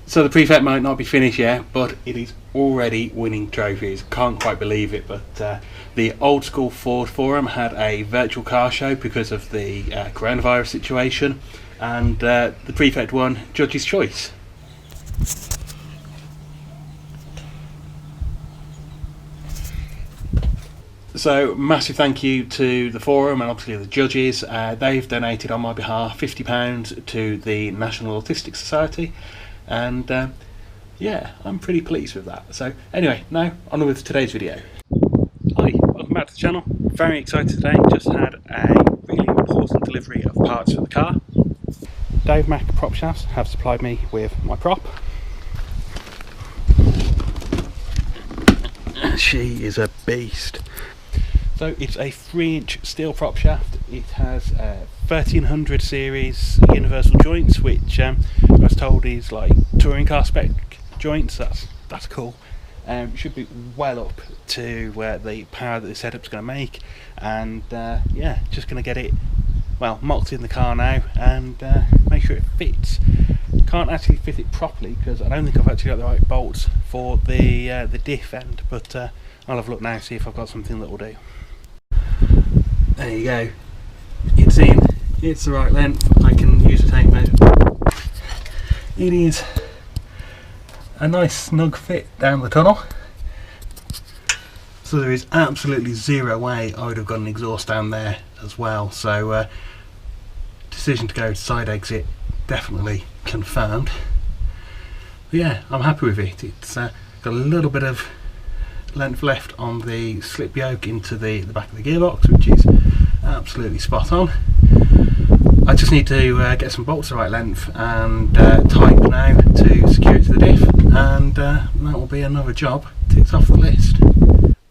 So the Prefect might not be finished yet, but it is already winning trophies. Can't quite believe it, but the old school Ford forum had a virtual car show because of the coronavirus situation, and the Prefect won Judge's Choice. So massive thank you to the forum and obviously the judges. They've donated on my behalf £50 to the National Autistic Society, and yeah, I'm pretty pleased with that. So anyway, now on with today's video. Hi, welcome back to the channel. Very excited today. Just had a really important delivery of parts for the car. Dave Mack Prop Shafts have supplied me with my prop. She is a beast. So it's a 3-inch steel prop shaft. It has 1300 series universal joints, which I was told is like touring car spec joints. That's cool. Should be well up to the power that the setup's going to make, and yeah, just going to get it well mocked in the car now and make sure it fits. Can't actually fit it properly because I don't think I've actually got the right bolts for the diff end, but I'll have a look now, see if I've got something that will do. There you go. It's in. It's the right length. I can use a tape measure. It is a nice snug fit down the tunnel. So there is absolutely zero way I would have got an exhaust down there as well. So decision to go to side exit definitely confirmed. But yeah, I'm happy with it. It's got a little bit of length left on the slip yoke into the back of the gearbox, which is absolutely spot on. I just need to get some bolts the right length and type now to secure it to the diff, and that will be another job ticked off the list.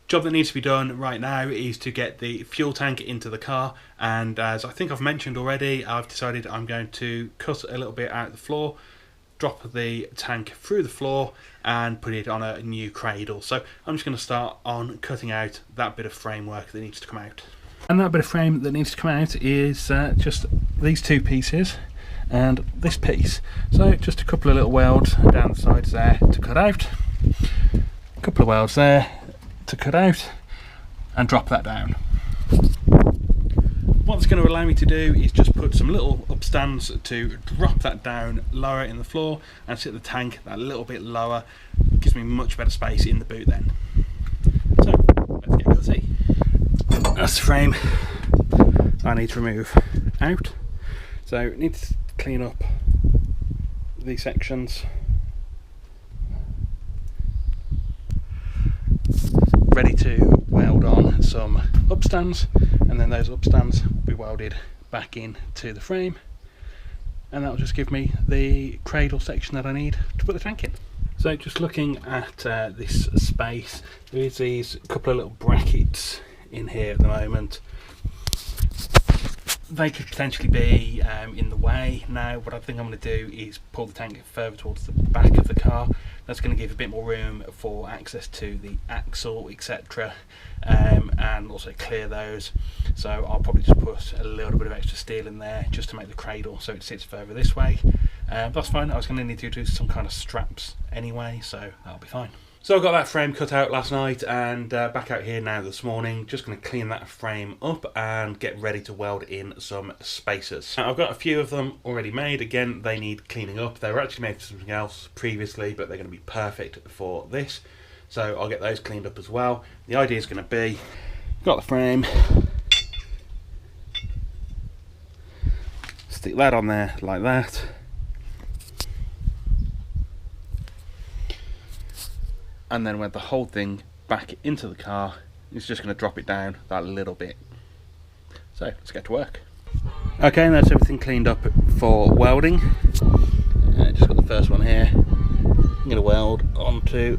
Job that needs to be done right now is to get the fuel tank into the car, and as I think I've mentioned already, I've decided I'm going to cut a little bit out of the floor, drop the tank through the floor and put it on a new cradle. So I'm just going to start on cutting out that bit of framework that needs to come out. And that bit of frame that needs to come out is just these two pieces and this piece. So just a couple of little welds down the sides there to cut out, a couple of welds there to cut out, and drop that down. What it's going to allow me to do is just put some little upstands to drop that down lower in the floor and sit the tank that little bit lower. It gives me much better space in the boot then. So let's get cutty. That's the frame I need to remove out. So I need to clean up these sections. Ready to weld on some upstands, and then those upstands will be welded back in to the frame, and that will just give me the cradle section that I need to put the tank in. So just looking at this space, there is these couple of little brackets in here at the moment. They could potentially be in the way. Now what I think I'm going to do is pull the tank further towards the back of the car. That's going to give a bit more room for access to the axle, etc., and also clear those. So I'll probably just put a little bit of extra steel in there just to make the cradle so it sits further this way. That's fine. I was going to need to do some kind of straps anyway, so that'll be fine. So I got that frame cut out last night and back out here now this morning. Just going to clean that frame up and get ready to weld in some spacers. Now, I've got a few of them already made. Again, they need cleaning up. They were actually made for something else previously, but they're going to be perfect for this. So I'll get those cleaned up as well. The idea is going to be, got the frame, stick that on there like that. And then with the whole thing back into the car, it's just going to drop it down that little bit. So let's get to work. Okay, and that's everything cleaned up for welding. Just got the first one here. I'm going to weld onto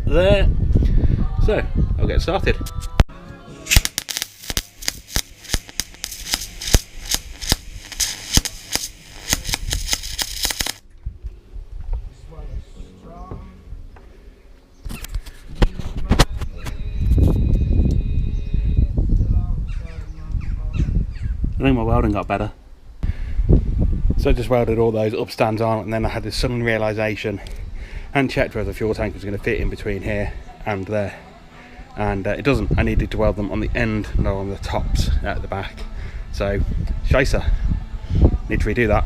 there. So I'll get started. I think my welding got better. So I just welded all those upstands on, and then I had this sudden realisation and checked whether the fuel tank was going to fit in between here and there, and it doesn't. I needed to weld them on the end, not on the tops at the back. So shicer, need to redo that.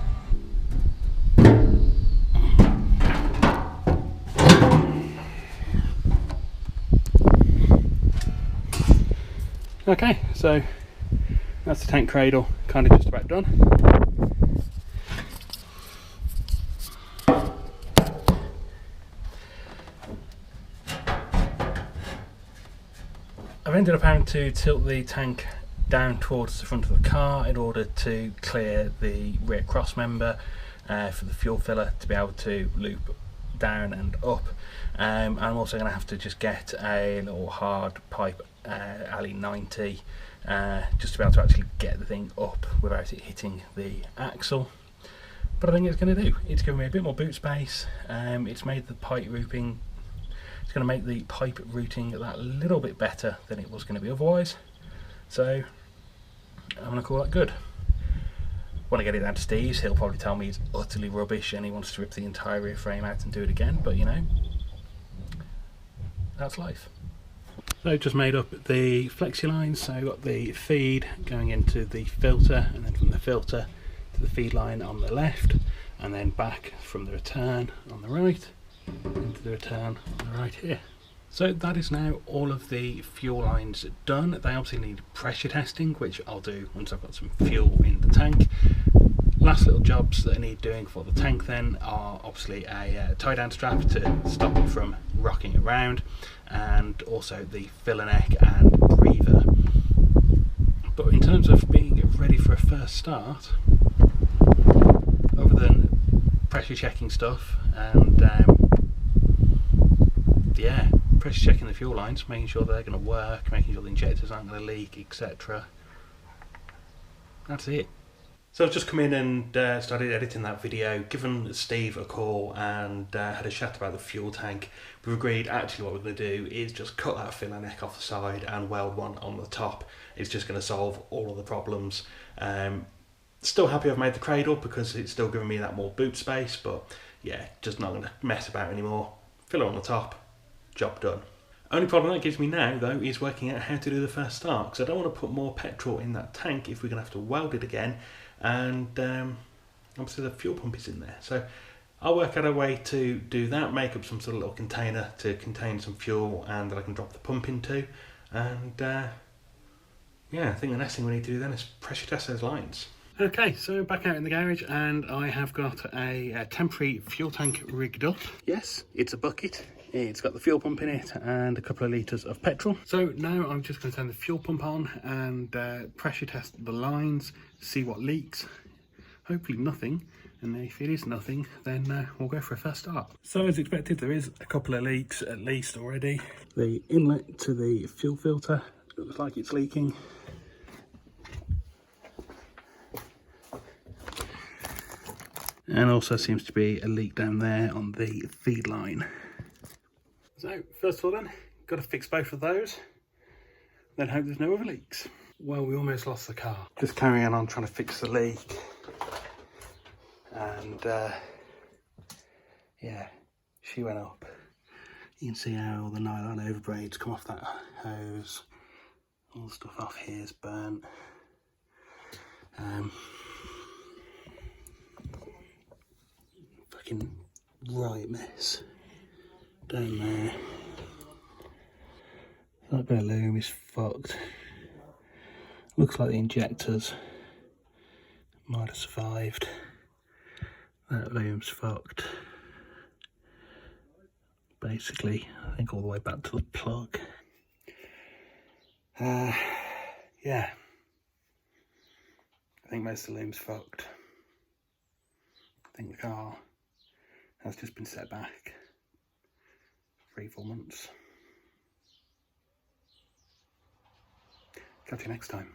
Okay, so that's the tank cradle, kind of just about done. I've ended up having to tilt the tank down towards the front of the car in order to clear the rear cross member for the fuel filler to be able to loop down and up. I'm also going to have to just get a little hard pipe alley 90 just to be able to actually get the thing up without it hitting the axle. But I think it's going to do. It's given me a bit more boot space. It's made the pipe routing. It's going to make the pipe routing that little bit better than it was going to be otherwise. So I'm going to call that good. When I get it down to Steve's, he'll probably tell me it's utterly rubbish and he wants to rip the entire rear frame out and do it again. But you know, that's life. So just made up the flexi lines. So I've got the feed going into the filter, and then from the filter to the feed line on the left, and then back from the return on the right into the return on the right here. So that is now all of the fuel lines done. They obviously need pressure testing, which I'll do once I've got some fuel in the tank. Last little jobs that I need doing for the tank then are obviously a tie down strap to stop it from rocking around, and also the filler neck and breather. But in terms of being ready for a first start, other than pressure checking stuff and yeah, pressure checking the fuel lines, making sure they're going to work, making sure the injectors aren't going to leak, etc. That's it. So I've just come in and started editing that video, given Steve a call and had a chat about the fuel tank. We've agreed actually what we're going to do is just cut that filler neck off the side and weld one on the top. It's just going to solve all of the problems. Still happy I've made the cradle because it's still giving me that more boot space, but yeah, just not going to mess about anymore. Filler on the top, job done. Only problem that gives me now though is working out how to do the first start, because I don't want to put more petrol in that tank if we're going to have to weld it again, and obviously the fuel pump is in there. So I'll work out a way to do that, make up some sort of little container to contain some fuel and that I can drop the pump into, and yeah, I think the next thing we need to do then is pressure test those lines. Okay, so back out in the garage, and I have got a temporary fuel tank rigged up. Yes, it's a bucket. It's got the fuel pump in it and a couple of litres of petrol. So now I'm just going to turn the fuel pump on and pressure test the lines, see what leaks. Hopefully nothing, and if it is nothing, then we'll go for a first start. So as expected, there is a couple of leaks at least already. The inlet to the fuel filter looks like it's leaking. And also seems to be a leak down there on the feed line. So first of all then, got to fix both of those, then hope there's no other leaks. Well, we almost lost the car. Just carrying on trying to fix the leak. And yeah, she went up. You can see how all the nylon overbraids come off that hose. All the stuff off here is burnt. Fucking right mess down there. That bit of loom is fucked. Looks like the injectors might have survived. That loom's fucked. Basically, I think all the way back to the plug. Yeah. I think most of the loom's fucked. I think the car has just been set back 3-4 months. Catch you next time.